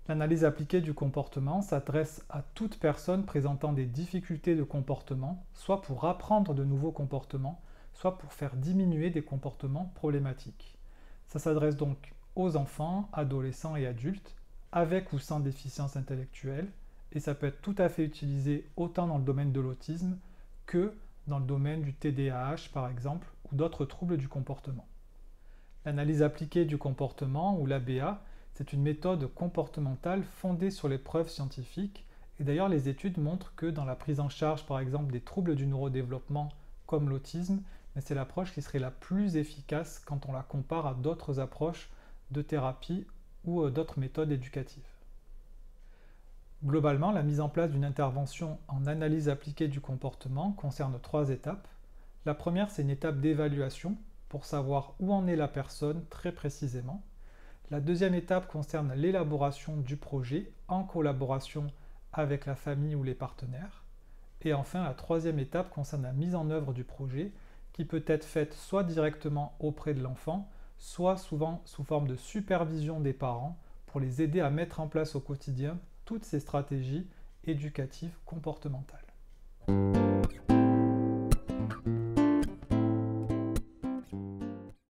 L'analyse appliquée du comportement s'adresse à toute personne présentant des difficultés de comportement, soit pour apprendre de nouveaux comportements, soit pour faire diminuer des comportements problématiques. Ça s'adresse donc aux enfants, adolescents et adultes, avec ou sans déficience intellectuelle, et ça peut être tout à fait utilisé autant dans le domaine de l'autisme que dans le domaine du TDAH par exemple, ou d'autres troubles du comportement. L'analyse appliquée du comportement, ou l'ABA, c'est une méthode comportementale fondée sur les preuves scientifiques, et d'ailleurs les études montrent que dans la prise en charge par exemple des troubles du neurodéveloppement comme l'autisme, c'est l'approche qui serait la plus efficace quand on la compare à d'autres approches de thérapie ou d'autres méthodes éducatives. Globalement, la mise en place d'une intervention en analyse appliquée du comportement concerne 3 étapes. La première, c'est une étape d'évaluation pour savoir où en est la personne très précisément. La deuxième étape concerne l'élaboration du projet en collaboration avec la famille ou les partenaires. Et enfin, la troisième étape concerne la mise en œuvre du projet qui peut être faite soit directement auprès de l'enfant, soit souvent sous forme de supervision des parents pour les aider à mettre en place au quotidien toutes ces stratégies éducatives comportementales.